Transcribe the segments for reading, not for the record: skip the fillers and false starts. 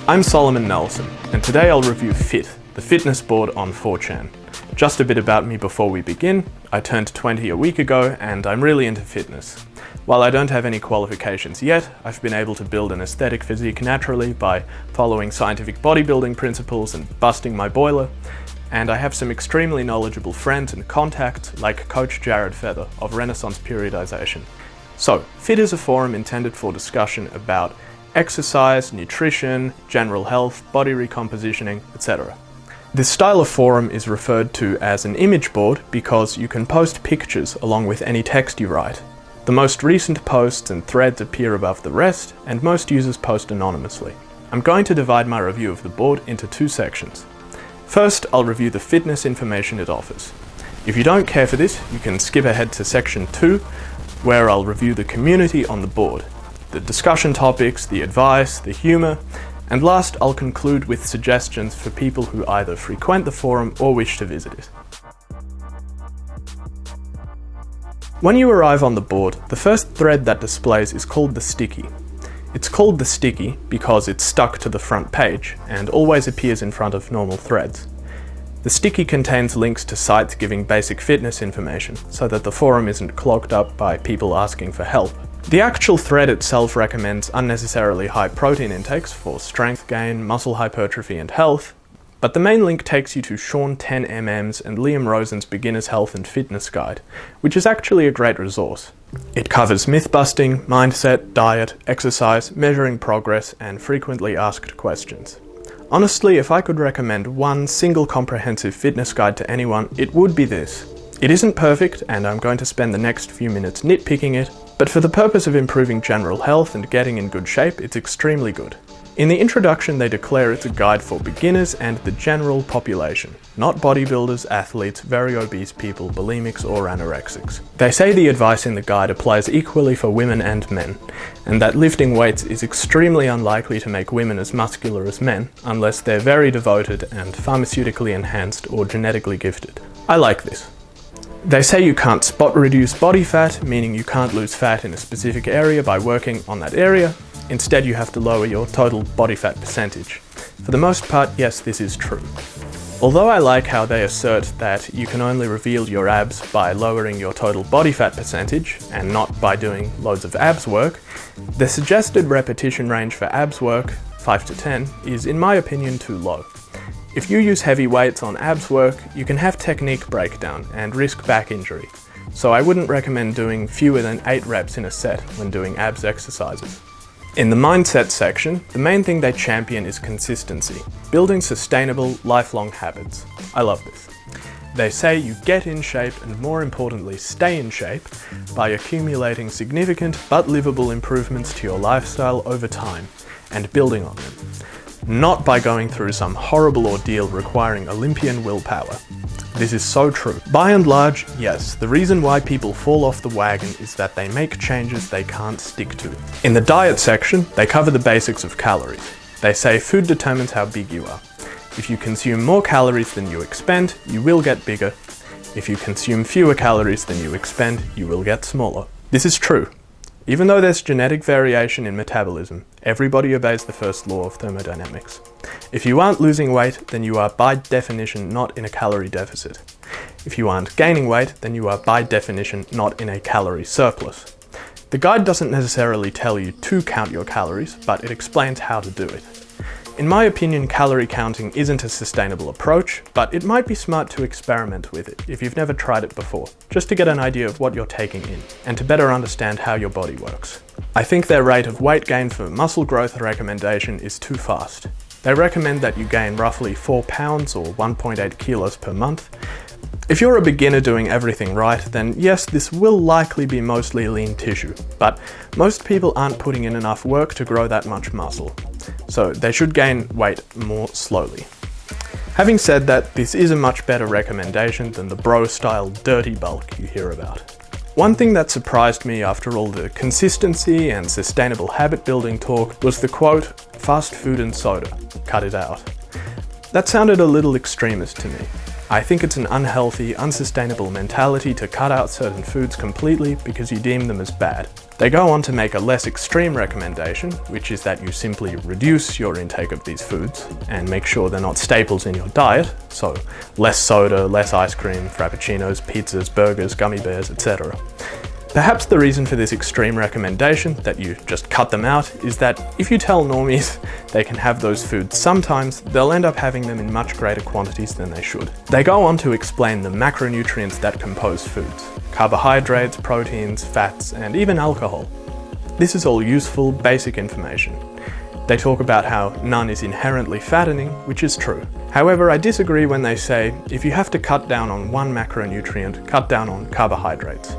I'm Solomon Nelson, and today I'll review Fit, the fitness board on 4chan. Just a bit about me before we begin. I turned 20 a week ago and I'm really into fitness. While I don't have any qualifications yet, I've been able to build an aesthetic physique naturally by following scientific bodybuilding principles and busting my boiler, and I have some extremely knowledgeable friends and contacts like Coach Jared Feather of Renaissance Periodization. So, Fit is a forum intended for discussion about exercise, nutrition, general health, body recompositioning, etc. This style of forum is referred to as an image board because you can post pictures along with any text you write. The most recent posts and threads appear above the rest, and most users post anonymously. I'm going to divide my review of the board into two sections. First, I'll review the fitness information it offers. If you don't care for this, you can skip ahead to section 2, where I'll review the community on the board, the discussion topics, the advice, the humour, and last I'll conclude with suggestions for people who either frequent the forum or wish to visit it. When you arrive on the board, the first thread that displays is called the sticky. It's called the sticky because it's stuck to the front page and always appears in front of normal threads. The sticky contains links to sites giving basic fitness information so that the forum isn't clogged up by people asking for help. The actual thread itself recommends unnecessarily high protein intakes for strength gain, muscle hypertrophy and health, but the main link takes you to Sean 10mm's and Liam Rosen's Beginner's Health and Fitness Guide, which is actually a great resource. It covers myth-busting, mindset, diet, exercise, measuring progress, and frequently asked questions. Honestly, if I could recommend one single comprehensive fitness guide to anyone, it would be this. It isn't perfect, and I'm going to spend the next few minutes nitpicking it, but for the purpose of improving general health and getting in good shape, it's extremely good. In the introduction, they declare it's a guide for beginners and the general population, not bodybuilders, athletes, very obese people, bulimics or anorexics. They say the advice in the guide applies equally for women and men, and that lifting weights is extremely unlikely to make women as muscular as men, unless they're very devoted and pharmaceutically enhanced or genetically gifted. I like this. They say you can't spot reduce body fat, meaning you can't lose fat in a specific area by working on that area. Instead, you have to lower your total body fat percentage. For the most part, yes, this is true. Although I like how they assert that you can only reveal your abs by lowering your total body fat percentage and not by doing loads of abs work, the suggested repetition range for abs work, 5 to 10, is in my opinion too low. If you use heavy weights on abs work, you can have technique breakdown and risk back injury. So I wouldn't recommend doing fewer than 8 reps in a set when doing abs exercises. In the mindset section, the main thing they champion is consistency, building sustainable, lifelong habits. I love this. They say you get in shape and more importantly stay in shape by accumulating significant but livable improvements to your lifestyle over time and building on them. Not by going through some horrible ordeal requiring Olympian willpower. This is so true. By and large, yes, the reason why people fall off the wagon is that they make changes they can't stick to. In the diet section, they cover the basics of calories. They say food determines how big you are. If you consume more calories than you expend, you will get bigger. If you consume fewer calories than you expend, you will get smaller. This is true. Even though there's genetic variation in metabolism, everybody obeys the first law of thermodynamics. If you aren't losing weight, then you are by definition not in a calorie deficit. If you aren't gaining weight, then you are by definition not in a calorie surplus. The guide doesn't necessarily tell you to count your calories, but it explains how to do it. In my opinion, calorie counting isn't a sustainable approach, but it might be smart to experiment with it if you've never tried it before, just to get an idea of what you're taking in, and to better understand how your body works. I think their rate of weight gain for muscle growth recommendation is too fast. They recommend that you gain roughly 4 pounds or 1.8 kilos per month. If you're a beginner doing everything right, then yes, this will likely be mostly lean tissue, but most people aren't putting in enough work to grow that much muscle, so they should gain weight more slowly. Having said that, this is a much better recommendation than the bro-style dirty bulk you hear about. One thing that surprised me after all the consistency and sustainable habit building talk was the quote, "Fast food and soda, cut it out." That sounded a little extremist to me. I think it's an unhealthy, unsustainable mentality to cut out certain foods completely because you deem them as bad. They go on to make a less extreme recommendation, which is that you simply reduce your intake of these foods and make sure they're not staples in your diet, so less soda, less ice cream, frappuccinos, pizzas, burgers, gummy bears, etc. Perhaps the reason for this extreme recommendation, that you just cut them out, is that if you tell normies they can have those foods sometimes, they'll end up having them in much greater quantities than they should. They go on to explain the macronutrients that compose foods: carbohydrates, proteins, fats, and even alcohol. This is all useful, basic information. They talk about how none is inherently fattening, which is true. However, I disagree when they say, if you have to cut down on one macronutrient, cut down on carbohydrates.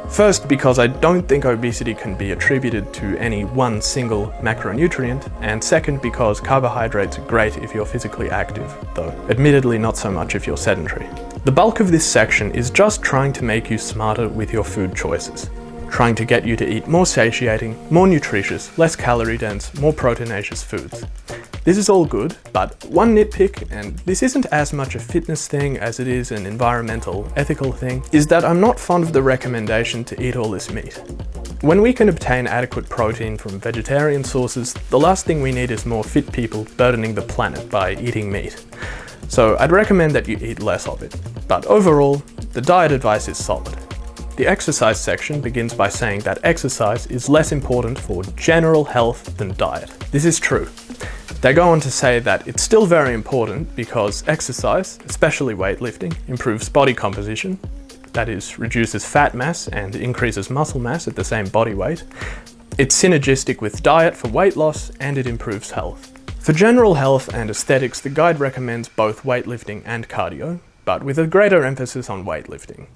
First, because I don't think obesity can be attributed to any one single macronutrient, and second, because carbohydrates are great if you're physically active, though admittedly not so much if you're sedentary. The bulk of this section is just trying to make you smarter with your food choices, trying to get you to eat more satiating, more nutritious, less calorie dense, more proteinaceous foods. This is all good, but one nitpick, and this isn't as much a fitness thing as it is an environmental, ethical thing, is that I'm not fond of the recommendation to eat all this meat. When we can obtain adequate protein from vegetarian sources, the last thing we need is more fit people burdening the planet by eating meat. So I'd recommend that you eat less of it. But overall, the diet advice is solid. The exercise section begins by saying that exercise is less important for general health than diet. This is true. They go on to say that it's still very important because exercise, especially weightlifting, improves body composition, that is, reduces fat mass and increases muscle mass at the same body weight. It's synergistic with diet for weight loss, and it improves health. For general health and aesthetics, the guide recommends both weightlifting and cardio, but with a greater emphasis on weightlifting.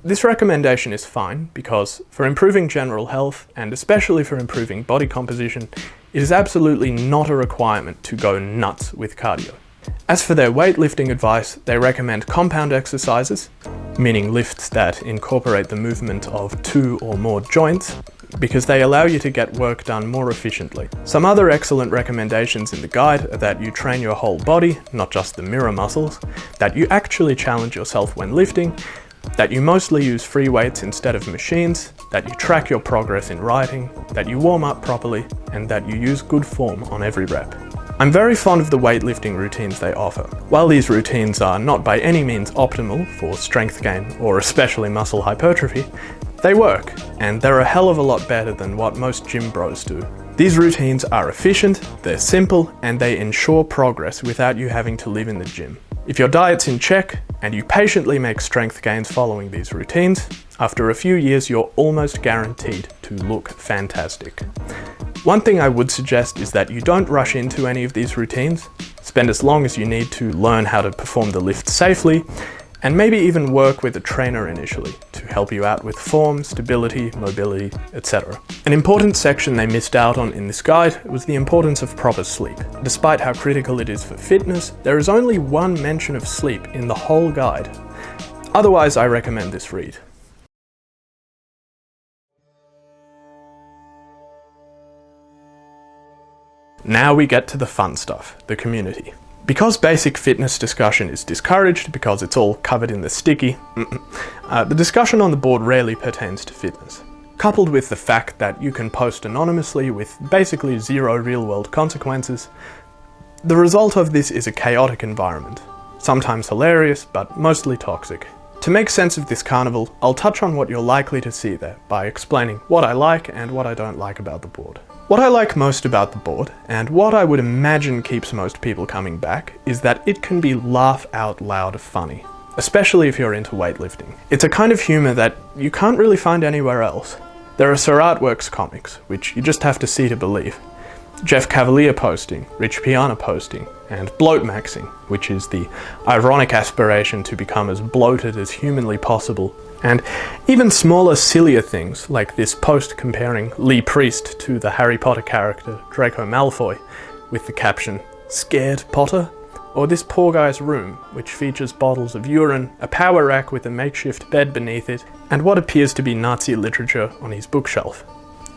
This recommendation is fine because for improving general health, and especially for improving body composition, it is absolutely not a requirement to go nuts with cardio. As for their weightlifting advice, they recommend compound exercises, meaning lifts that incorporate the movement of 2 or more joints, because they allow you to get work done more efficiently. Some other excellent recommendations in the guide are that you train your whole body, not just the mirror muscles, that you actually challenge yourself when lifting, that you mostly use free weights instead of machines, that you track your progress in writing, that you warm up properly, and that you use good form on every rep. I'm very fond of the weightlifting routines they offer. While these routines are not by any means optimal for strength gain or especially muscle hypertrophy, they work, and they're a hell of a lot better than what most gym bros do. These routines are efficient, they're simple, and they ensure progress without you having to live in the gym. If your diet's in check, and you patiently make strength gains following these routines, after a few years you're almost guaranteed to look fantastic. One thing I would suggest is that you don't rush into any of these routines. Spend as long as you need to learn how to perform the lift safely, and maybe even work with a trainer initially to help you out with form, stability, mobility, etc. An important section they missed out on in this guide was the importance of proper sleep. Despite how critical it is for fitness, there is only one mention of sleep in the whole guide. Otherwise, I recommend this read. Now we get to the fun stuff, the community. Because basic fitness discussion is discouraged because it's all covered in the sticky, the discussion on the board rarely pertains to fitness. Coupled with the fact that you can post anonymously with basically zero real-world consequences, the result of this is a chaotic environment, sometimes hilarious, but mostly toxic. To make sense of this carnival, I'll touch on what you're likely to see there by explaining what I like and what I don't like about the board. What I like most about the board, and what I would imagine keeps most people coming back, is that it can be laugh out loud funny, especially if you're into weightlifting. It's a kind of humour that you can't really find anywhere else. There are Sir Artworks comics, which you just have to see to believe, Jeff Cavalier posting, Rich Piana posting, and bloat maxing, which is the ironic aspiration to become as bloated as humanly possible, and even smaller, sillier things like this post comparing Lee Priest to the Harry Potter character Draco Malfoy with the caption, "Scared, Potter?" Or this poor guy's room, which features bottles of urine, a power rack with a makeshift bed beneath it, and what appears to be Nazi literature on his bookshelf.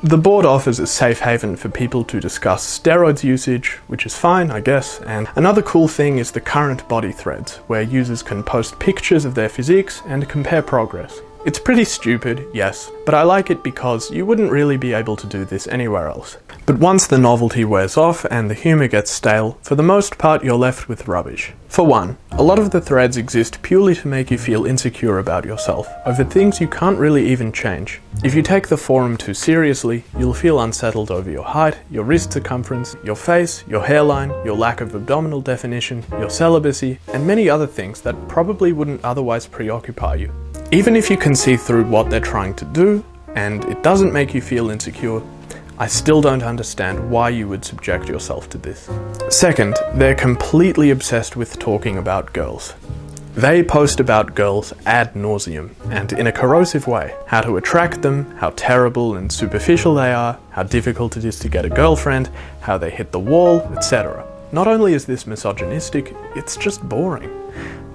The board offers a safe haven for people to discuss steroids usage, which is fine, I guess, and another cool thing is the current body threads, where users can post pictures of their physiques and compare progress. It's pretty stupid, yes, but I like it because you wouldn't really be able to do this anywhere else. But once the novelty wears off and the humour gets stale, for the most part you're left with rubbish. For one, a lot of the threads exist purely to make you feel insecure about yourself, over things you can't really even change. If you take the forum too seriously, you'll feel unsettled over your height, your wrist circumference, your face, your hairline, your lack of abdominal definition, your celibacy, and many other things that probably wouldn't otherwise preoccupy you. Even if you can see through what they're trying to do, and it doesn't make you feel insecure, I still don't understand why you would subject yourself to this. Second, they're completely obsessed with talking about girls. They post about girls ad nauseum, and in a corrosive way. How to attract them, how terrible and superficial they are, how difficult it is to get a girlfriend, how they hit the wall, etc. Not only is this misogynistic, it's just boring.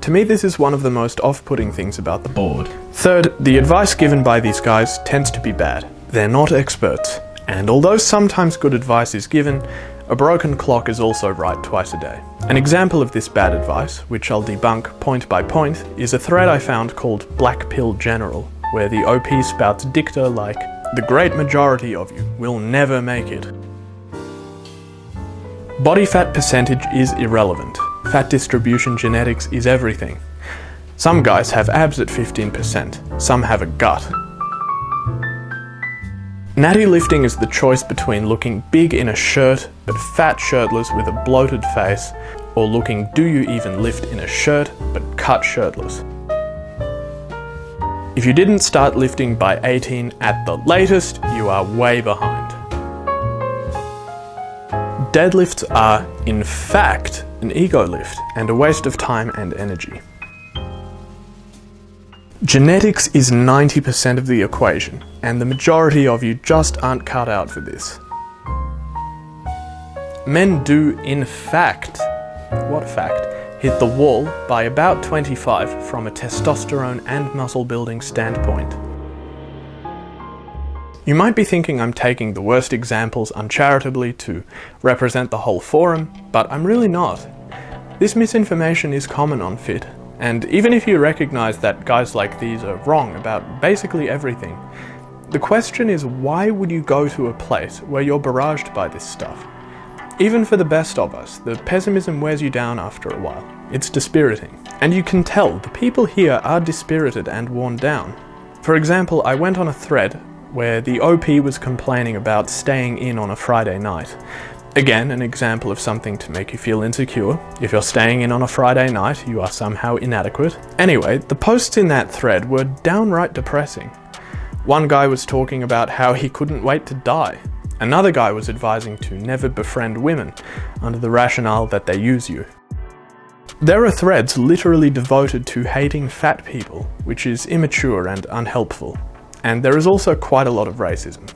To me, this is one of the most off-putting things about the board. Third, the advice given by these guys tends to be bad. They're not experts, and although sometimes good advice is given, a broken clock is also right twice a day. An example of this bad advice, which I'll debunk point by point, is a thread I found called Black Pill General, where the OP spouts dicta like, "The great majority of you will never make it." Body fat percentage is irrelevant. Fat distribution genetics is everything. Some guys have abs at 15%, some have a gut. Natty lifting is the choice between looking big in a shirt but fat shirtless with a bloated face, or looking do you even lift in a shirt but cut shirtless. If you didn't start lifting by 18 at the latest, you are way behind. Deadlifts are, in fact, an ego lift and a waste of time and energy. Genetics is 90% of the equation, and the majority of you just aren't cut out for this. Men do, in fact, what fact, hit the wall by about 25 from a testosterone and muscle building standpoint. You might be thinking I'm taking the worst examples uncharitably to represent the whole forum, but I'm really not. This misinformation is common on FIT, and even if you recognize that guys like these are wrong about basically everything, the question is, why would you go to a place where you're barraged by this stuff? Even for the best of us, the pessimism wears you down after a while. It's dispiriting. And you can tell the people here are dispirited and worn down. For example, I went on a thread where the OP was complaining about staying in on a Friday night. Again, an example of something to make you feel insecure. If you're staying in on a Friday night, you are somehow inadequate. Anyway, the posts in that thread were downright depressing. One guy was talking about how he couldn't wait to die. Another guy was advising to never befriend women, under the rationale that they use you. There are threads literally devoted to hating fat people, which is immature and unhelpful. And there is also quite a lot of racism.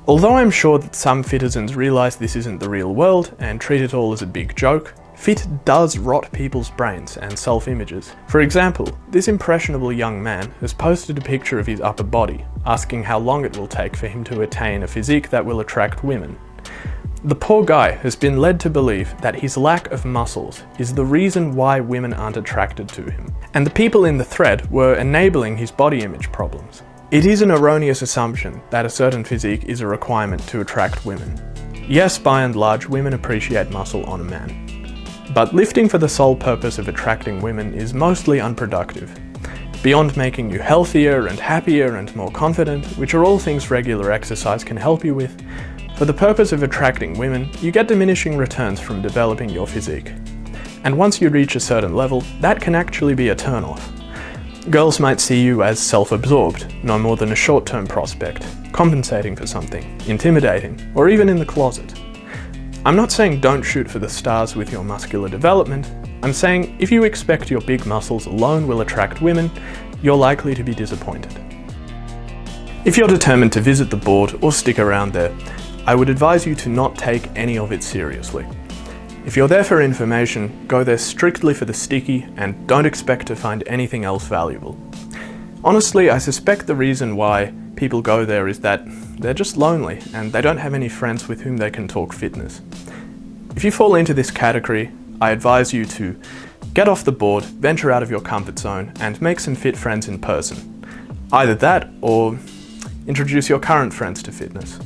Although I'm sure that some Fittizens realise this isn't the real world and treat it all as a big joke, Fit does rot people's brains and self-images. For example, this impressionable young man has posted a picture of his upper body, asking how long it will take for him to attain a physique that will attract women. The poor guy has been led to believe that his lack of muscles is the reason why women aren't attracted to him, and the people in the thread were enabling his body image problems. It is an erroneous assumption that a certain physique is a requirement to attract women. Yes, by and large, women appreciate muscle on a man. But lifting for the sole purpose of attracting women is mostly unproductive. Beyond making you healthier and happier and more confident, which are all things regular exercise can help you with, for the purpose of attracting women, you get diminishing returns from developing your physique. And once you reach a certain level, that can actually be a turn-off. Girls might see you as self-absorbed, no more than a short-term prospect, compensating for something, intimidating, or even in the closet. I'm not saying don't shoot for the stars with your muscular development. I'm saying if you expect your big muscles alone will attract women, you're likely to be disappointed. If you're determined to visit the board or stick around there, I would advise you to not take any of it seriously. If you're there for information, go there strictly for the sticky and don't expect to find anything else valuable. Honestly, I suspect the reason why people go there is that they're just lonely and they don't have any friends with whom they can talk fitness. If you fall into this category, I advise you to get off the board, venture out of your comfort zone, and make some fit friends in person. Either that, or introduce your current friends to fitness.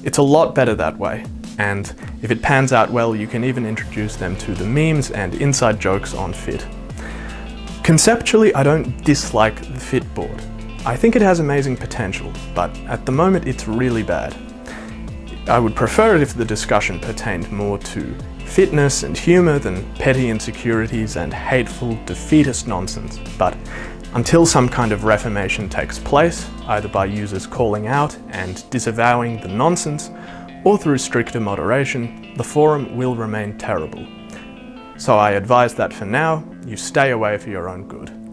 It's a lot better that way, and if it pans out well, you can even introduce them to the memes and inside jokes on fit. Conceptually, I don't dislike the fit board. I think it has amazing potential, but at the moment it's really bad. I would prefer it if the discussion pertained more to fitness and humour than petty insecurities and hateful, defeatist nonsense, but until some kind of reformation takes place, either by users calling out and disavowing the nonsense, or through stricter moderation, the forum will remain terrible. So I advise that for now, you stay away for your own good.